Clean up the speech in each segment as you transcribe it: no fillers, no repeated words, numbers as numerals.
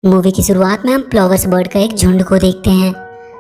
Movie की शुरुआत में हम फ्लावर्स बर्ड का एक झुंड को देखते हैं।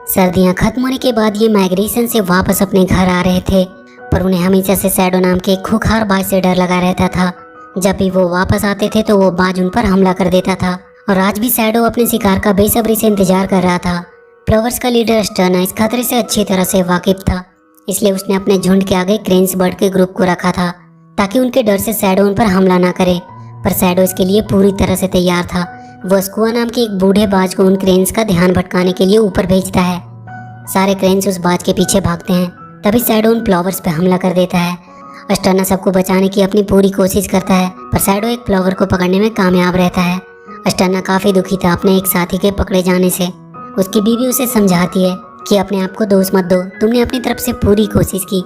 सर्दियां खत्म होने के बाद ये माइग्रेशन से वापस अपने घर आ रहे थे, पर उन्हें हमेशा से शैडो नाम के एक खूंखार बाज से डर लगा रहता था। जब भी वो वापस आते थे तो वो बाज उन पर हमला कर देता था, और आज भी शैडो अपने शिकार का बेसब्री से इंतजार कर रहा था। फ्लावर्स का लीडर स्टर्ना इस खतरे से अच्छी तरह से वाकिफ था, इसलिए उसने अपने झुंड के आगे क्रेन्स बर्ड के ग्रुप को रखा था ताकि उनके डर से शैडो उन पर हमला ना करे। पर शैडो इसके लिए पूरी तरह से तैयार था। वो स्कुआ नाम के एक बूढ़े बाज को उन क्रेन्स का ध्यान भटकाने के लिए ऊपर भेजता है। सारे क्रेन्स उस बाज के पीछे भागते हैं, तभी शैडो उन फ्लावर्स पे हमला कर देता है। अस्टर्ना सबको बचाने की अपनी पूरी कोशिश करता है, पर शैडो एक फ्लावर को पकड़ने में कामयाब रहता है। अस्टर्ना काफी दुखी था अपने एक साथी के पकड़े जाने से। उसकी बीवी उसे समझाती है कि अपने आप को दोष मत दो, तुमने अपनी तरफ से पूरी कोशिश की।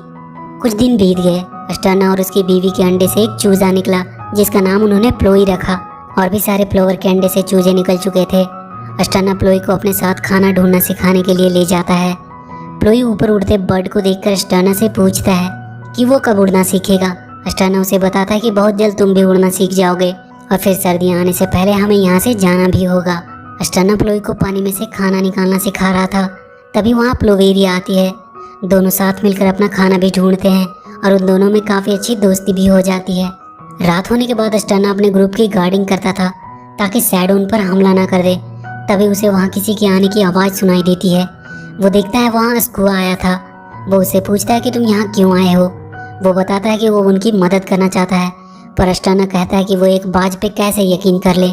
कुछ दिन बीत गए। अस्टर्ना और उसकी बीवी के अंडे से एक चूजा निकला, जिसका नाम उन्होंने प्लोई रखा। और भी सारे फ्लावर के अंडे से चूजे निकल चुके थे। अस्टर्ना प्लोई को अपने साथ खाना ढूंढना सिखाने के लिए ले जाता है। प्लोई ऊपर उड़ते बर्ड को देखकर अस्टर्ना से पूछता है कि वो कब उड़ना सीखेगा। अस्टर्ना उसे बताता है कि बहुत जल्द तुम भी उड़ना सीख जाओगे, और फिर सर्दियाँ आने से पहले हमें यहाँ से जाना भी होगा। अस्टर्ना प्लोई को पानी में से खाना निकालना सिखा रहा था, तभी वहाँ प्लोवेरिया आती है। दोनों साथ मिलकर अपना खाना भी ढूंढते हैं, और उन दोनों में काफ़ी अच्छी दोस्ती भी हो जाती है। रात होने के बाद अस्टर्ना अपने ग्रुप की गार्डिंग करता था ताकि शैडो उन पर हमला ना कर दे। तभी उसे वहाँ किसी के आने की आवाज़ सुनाई देती है। वो देखता है वहाँ स्कुआ आया था। वो उससे पूछता है कि तुम यहाँ क्यों आए हो। वो बताता है कि वो उनकी मदद करना चाहता है, पर अस्टर्ना कहता है कि वो एक बाज पे कैसे यकीन कर ले।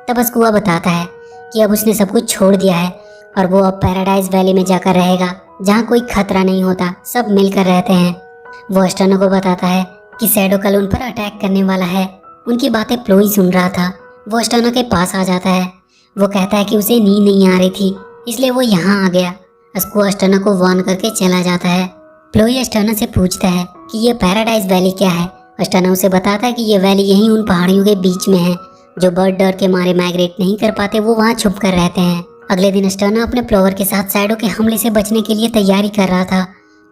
तब स्कुआ बताता है कि अब उसने सब कुछ छोड़ दिया है और वो अब पैराडाइज वैली में जाकर रहेगा, जहाँ कोई खतरा नहीं होता, सब मिलकर रहते हैं। वो अस्टर्ना को बताता है कि शैडो कल उन पर अटैक करने वाला है। उनकी बातें प्लोई सुन रहा था। वो अस्टर्ना के पास आ जाता है। वो कहता है कि उसे नींद नहीं आ रही थी, इसलिए वो यहाँ आ गया। स्कुआ अस्टर्ना को वार्न करके चला जाता है। प्लोई अस्टर्ना से पूछता है कि ये पैराडाइज वैली क्या है। अस्टर्ना उसे बताता है कि ये वैली यहीं उन पहाड़ियों के बीच में है। जो बर्ड डर के मारे माइग्रेट नहीं कर पाते, वो वहाँ छुप कर रहते हैं। अगले दिन अस्टर्ना अपने फ्लावर के साथ शैडो के हमले से बचने के लिए तैयारी कर रहा था।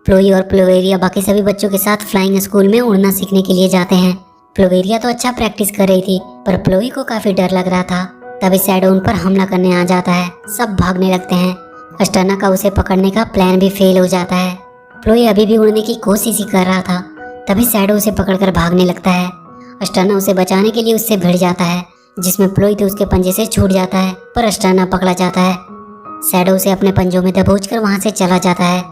प्लोई और प्लोवेरिया बाकी सभी बच्चों के साथ फ्लाइंग स्कूल में उड़ना सीखने के लिए जाते हैं। प्लोवेरिया तो अच्छा प्रैक्टिस कर रही थी, पर प्लोई को काफी डर लग रहा था। तभी शैडो उन पर हमला करने आ जाता है। सब भागने लगते हैं। अस्टर्ना का उसे पकड़ने का प्लान भी फेल हो जाता है। प्लोई अभी भी उड़ने की कोशिश ही कर रहा था, तभी शैडो उसे पकड़कर भागने लगता है। अस्टर्ना उसे बचाने के लिए उससे भिड़ जाता है, जिसमें प्लोई तो उसके पंजे से छूट जाता है, पर अस्टर्ना पकड़ा जाता है। शैडो उसे अपने पंजों में दबोचकर वहां से चला जाता है।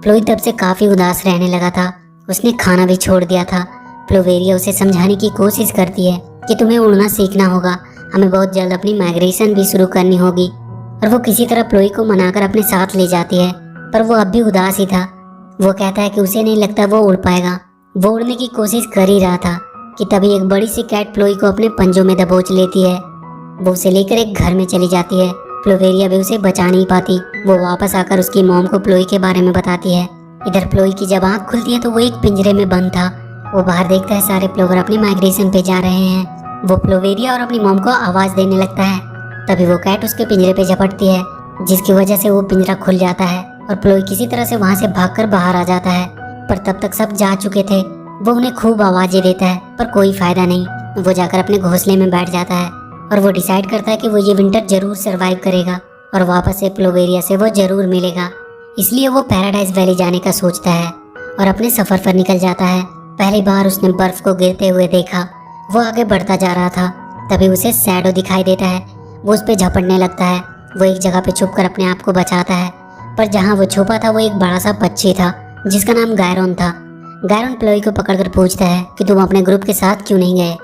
प्लोई तब से काफी उदास रहने लगा था। उसने खाना भी छोड़ दिया था। प्लोवेरिया उसे समझाने की कोशिश करती है कि तुम्हें उड़ना सीखना होगा, हमें बहुत जल्द अपनी माइग्रेशन भी शुरू करनी होगी। और वो किसी तरह प्लोई को मनाकर अपने साथ ले जाती है, पर वो अब भी उदास ही था। वो कहता है कि उसे नहीं लगता वो उड़ पाएगा। वो उड़ने की कोशिश कर ही रहा था कि तभी एक बड़ी सी कैट प्लोई को अपने पंजों में दबोच लेती है। वो उसे लेकर एक घर में चली जाती है। प्लोवेरिया भी उसे बचा नहीं पाती। वो वापस आकर उसकी मॉम को प्लोई के बारे में बताती है। इधर प्लोई की जब आँख खुलती है तो वो एक पिंजरे में बंद था। वो बाहर देखता है सारे फ्लावर अपनी माइग्रेशन पे जा रहे हैं। वो प्लोवेरिया और अपनी मॉम को आवाज़ देने लगता है। तभी वो कैट उसके पिंजरे पे झपटती है, जिसकी वजह से वो पिंजरा खुल जाता है और प्लोई किसी तरह से वहाँ से भागकर बाहर आ जाता है। पर तब तक सब जा चुके थे। वो उन्हें खूब आवाज़ें देता है, पर कोई फायदा नहीं। वो जाकर अपने घोंसले में बैठ जाता है और वो डिसाइड करता है कि वो ये विंटर जरूर सरवाइव करेगा और वापस से प्लोवेरिया से वो जरूर मिलेगा। इसलिए वो पैराडाइज वैली जाने का सोचता है और अपने सफ़र पर निकल जाता है। पहली बार उसने बर्फ को गिरते हुए देखा। वो आगे बढ़ता जा रहा था, तभी उसे शैडो दिखाई देता है। वो उस पर झपटने लगता है। वो एक जगह पे छुपकर अपने आप को बचाता है, पर जहाँ वो छुपा था वो एक बड़ा सा पक्षी था, जिसका नाम गायरोन था। गायरोन प्लोई को पकड़कर पूछता है कि तुम अपने ग्रुप के साथ क्यों नहीं गए।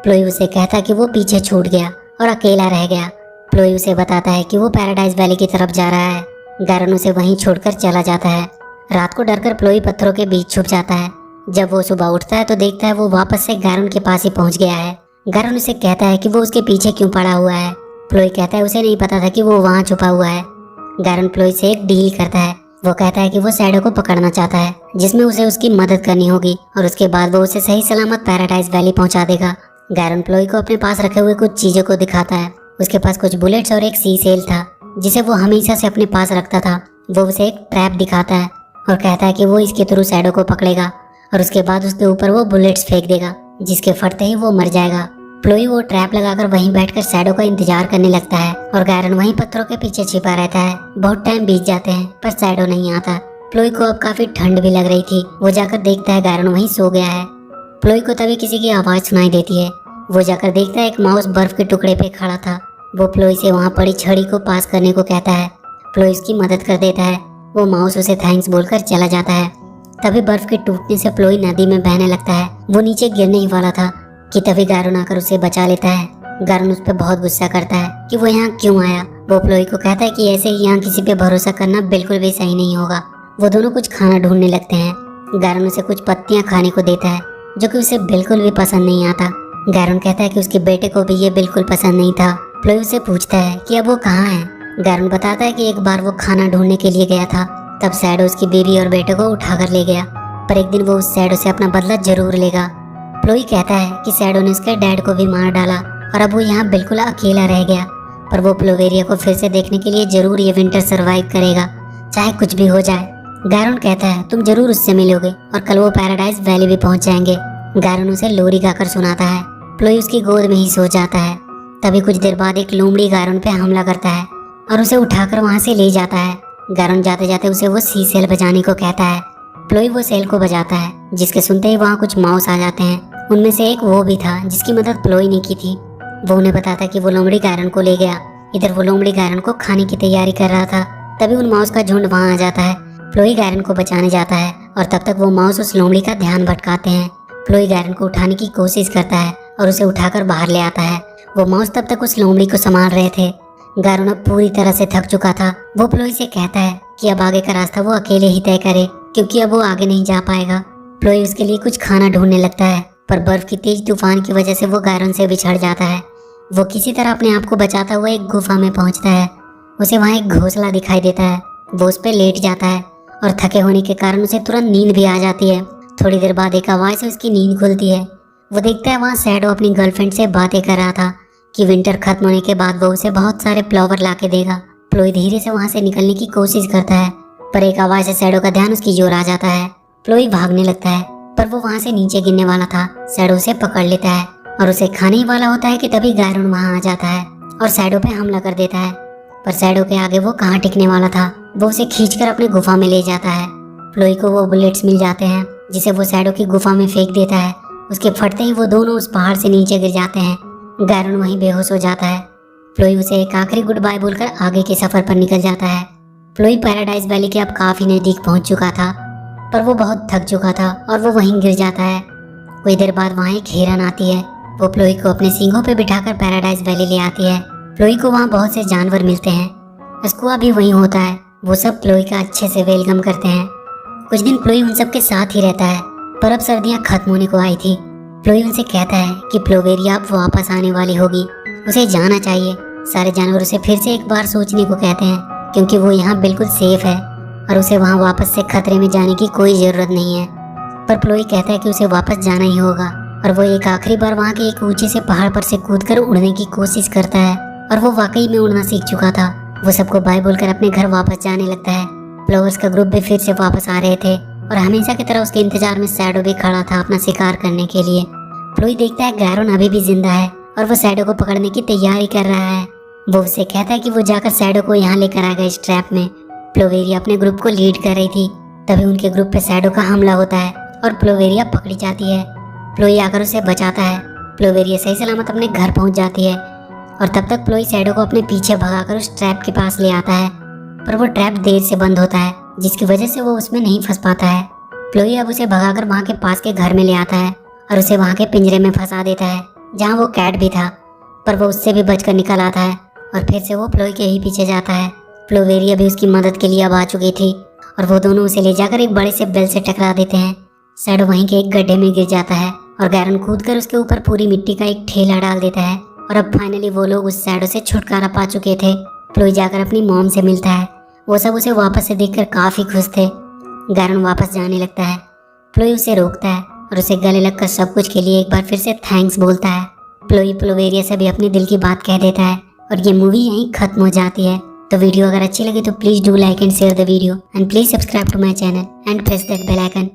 प्लोई उसे कहता है कि वो पीछे छूट गया और अकेला रह गया। प्लोई उसे बताता है कि वो पैराडाइज वैली की तरफ जा रहा है। गायरोन उसे वहीं छोड़कर चला जाता है। रात को डरकर प्लोई पत्थरों के बीच छुप जाता है। जब वो सुबह उठता है तो देखता है वो वापस से गायरोन के पास ही पहुंच गया है। गायरोन उसे कहता है कि वो उसके पीछे क्यों पड़ा हुआ है। प्लोई कहता है उसे नहीं पता था कि वो वहाँ छुपा हुआ है। गायरोन प्लोई से एक डील करता है। वो कहता है कि वो शैडो को पकड़ना चाहता है, जिसमें उसे उसकी मदद करनी होगी, और उसके बाद वो उसे सही सलामत पैराडाइज वैली पहुंचा देगा। गायरोन प्लोई को अपने पास रखे हुए कुछ चीजों को दिखाता है। उसके पास कुछ बुलेट्स और एक सी सेल था, जिसे वो हमेशा से अपने पास रखता था। वो उसे एक ट्रैप दिखाता है और कहता है कि वो इसके थ्रू शैडो को पकड़ेगा और उसके बाद उसके ऊपर वो बुलेट्स फेंक देगा, जिसके फटते ही वो मर जाएगा। प्लोई वो ट्रैप लगाकर वहीं बैठकर शैडो का इंतजार करने लगता है और गायरन वहीं पत्थरों के पीछे छिपा रहता है। बहुत टाइम बीत जाते हैं पर शैडो नहीं आता। प्लोई को अब काफी ठंड भी लग रही थी। वो जाकर देखता है गायरन वहीं सो गया है। प्लोई को तभी किसी की आवाज सुनाई देती है। वो जाकर देखता है एक माउस बर्फ के टुकड़े पे खड़ा था। वो प्लोई से वहाँ पड़ी छड़ी को पास करने को कहता है। प्लोई उसकी मदद कर देता है। वो माउस उसे थैंक्स बोलकर चला जाता है। तभी बर्फ के टूटने से प्लोई नदी में बहने लगता है। वो नीचे गिरने ही वाला था कि तभी गायरन आकर उसे बचा लेता है। गायरन उस पर बहुत गुस्सा करता है कि वो यहाँ क्यों आया। वो प्लोई को कहता है कि ऐसे ही यहाँ किसी पे भरोसा करना बिल्कुल भी सही नहीं होगा। वो दोनों कुछ खाना ढूंढने लगते हैं। गायरन उसे कुछ पत्तियां खाने को देता है जो कि उसे बिल्कुल भी पसंद नहीं आता। गायरन कहता है कि उसके बेटे को भी ये बिल्कुल पसंद नहीं था। प्लोई उसे पूछता है कि अब वो कहाँ है। गायरन बताता है कि एक बार वो खाना ढूंढने के लिए गया था, तब शैडो उसकी बीवी और बेटे को उठाकर ले गया, पर एक दिन वो उस शैडो से अपना बदला जरूर लेगा। प्लोई कहता है कि शैडो ने उसके डैड को भी मार डाला और अब वो यहाँ बिल्कुल अकेला रह गया, पर वो प्लोवेरिया को फिर से देखने के लिए जरूर ये विंटर सरवाइव करेगा, चाहे कुछ भी हो जाए। गायरन कहता है तुम जरूर उससे मिलोगे और कल वो पैराडाइज वैली भी पहुंच जाएंगे। गायरन उसे लोरी गाकर सुनाता है। प्लोई उसकी गोद में ही सो जाता है। तभी कुछ देर बाद एक लोमड़ी गायरन पे हमला करता है और उसे उठाकर वहां से ले जाता है। गायरन जाते जाते उसे वो सी सेल बजाने को कहता है। प्लोई वो सेल को बजाता है, जिसके सुनते ही वहाँ कुछ माउस आ जाते हैं। उनमें से एक वो भी था जिसकी मदद प्लोई ने की थी। वो उन्हें बताता है कि वो लोमड़ी गायरन को ले गया। इधर वो लोमड़ी गायरन को खाने की तैयारी कर रहा था। तभी उन माउस का झुंड वहाँ आ जाता है। प्लोई गायरन को बचाने जाता है और तब तक वो माउस उस लोमड़ी का ध्यान भटकाते हैं। प्लोई गायरन को उठाने की कोशिश करता है और उसे उठाकर बाहर ले आता है। वो माउस तब तक उस लोमड़ी को संभाल रहे थे। गायरन अब पूरी तरह से थक चुका था। वो प्लोई से कहता है कि अब आगे का रास्ता वो अकेले ही तय करे, क्योंकि अब वो आगे नहीं जा पाएगा। प्लोई उसके लिए कुछ खाना ढूंढने लगता है, पर बर्फ की तेज तूफान की वजह से वो गायरन से बिछड़ जाता है। वो किसी तरह अपने आप को बचाता हुआ एक गुफा में पहुंचता है। उसे वहाँ एक घोंसला दिखाई देता है। वो उस पर लेट जाता है और थके होने के कारण उसे तुरंत नींद भी आ जाती है। थोड़ी देर बाद एक आवाज से उसकी नींद खुलती है। वो देखता है वहाँ शैडो अपनी गर्लफ्रेंड से बातें कर रहा था कि विंटर खत्म होने के बाद वो उसे बहुत सारे फ्लावर ला के देगा। प्लोई धीरे से वहाँ से निकलने की कोशिश करता है, पर एक आवाज से शैडो का ध्यान उसकी ओर आ जाता है। प्लोई भागने लगता है, पर वो वहाँ से नीचे गिरने वाला था। शैडो उसे पकड़ लेता है और उसे खाने ही वाला होता है कि तभी गायरन वहाँ आ जाता है और शैडो पे हमला कर देता है। पर शैडो के आगे वो कहाँ टिकने वाला था। वो उसे खींचकर अपनी गुफा में ले जाता है। प्लोई को वो बुलेट्स मिल जाते हैं, जिसे वो शैडो की गुफा में फेंक देता है। उसके फटते ही वो दोनों उस पहाड़ से नीचे गिर जाते हैं। गायरन वहीं बेहोश हो जाता है। प्लोई उसे एक आखिरी गुड बाय बोलकर आगे के सफर पर निकल जाता है। प्लोई पैराडाइज वैली के अब काफी नजदीक पहुंच चुका था, पर वो बहुत थक चुका था और वो वहीं गिर जाता है। कुछ देर बाद वहाँ एक हिरन आती है। वो प्लोई को अपने सींगों पे बिठाकर पैराडाइज वैली ले आती है। प्लोई को वहाँ बहुत से जानवर मिलते हैं। स्कुआ भी वहीं होता है। वो सब प्लोई का अच्छे से वेलकम करते हैं। कुछ दिन प्लोई उन सब के साथ ही रहता है, पर अब सर्दियाँ खत्म होने को आई थी। प्लोई उनसे कहता है कि प्लोवेरिया अब वापस आने वाली होगी, उसे जाना चाहिए। सारे जानवर उसे फिर से एक बार सोचने को कहते हैं, क्योंकि वो यहाँ बिल्कुल सेफ है और उसे वहाँ वापस से खतरे में जाने की कोई ज़रूरत नहीं है। पर प्लोई कहता है कि उसे वापस जाना ही होगा और वो एक आखिरी बार वहाँ के एक ऊंचे से पहाड़ पर से कूदकर उड़ने की कोशिश करता है और वो वाकई में उड़ना सीख चुका था। वो सबको बाय बोलकर अपने घर वापस जाने लगता है। फ्लावर्स का ग्रुप भी फिर से वापस आ रहे थे और हमेशा की तरह उसके इंतजार में शैडो भी खड़ा था अपना शिकार करने के लिए। प्लोई देखता है गायरन अभी भी जिंदा है और वो शैडो को पकड़ने की तैयारी कर रहा है। वो उसे कहता है कि वो जाकर शैडो को यहाँ लेकर आएगा इस ट्रैप में। प्लोवेरिया अपने ग्रुप को लीड कर रही थी। तभी उनके ग्रुप पे शैडो का हमला होता है और प्लोवेरिया पकड़ी जाती है। प्लोई आकर उसे बचाता है। प्लोवेरिया सही सलामत अपने घर पहुंच जाती है और तब तक प्लोई शैडो को अपने पीछे भगाकर उस ट्रैप के पास ले आता है, पर वो ट्रैप देर से बंद होता है, जिसकी वजह से वो उसमें नहीं फंस पाता है। प्लोई अब उसे भगाकर वहाँ के पास के घर में ले आता है और उसे वहाँ के पिंजरे में फंसा देता है, जहाँ वो कैट भी था, पर वो उससे भी बचकर निकल आता है और फिर से वो प्लोई के ही पीछे जाता है। प्लोवेरिया भी उसकी मदद के लिए अब आ चुकी थी और वो दोनों उसे ले जाकर एक बड़े से बेल से टकरा देते हैं। शैडो वहीं के एक गड्ढे में गिर जाता है और गायरन कूदकर उसके ऊपर पूरी मिट्टी का एक ठेला डाल देता है और अब फाइनली वो लोग उस शैडो से छुटकारा पा चुके थे। प्लोई जाकर अपनी मॉम से मिलता है। वो सब उसे वापस से देखकर काफी खुश थे। गायरन वापस जाने लगता है। प्लोई उसे रोकता है और उसे गले लगकर सब कुछ के लिए एक बार फिर से थैंक्स बोलता है। प्लोई प्लोवेरिया से भी अपने दिल की बात कह देता है और ये मूवी यहीं खत्म हो जाती है। तो वीडियो अगर अच्छी लगी तो please do like and share the video and please subscribe to my channel and press that bell icon.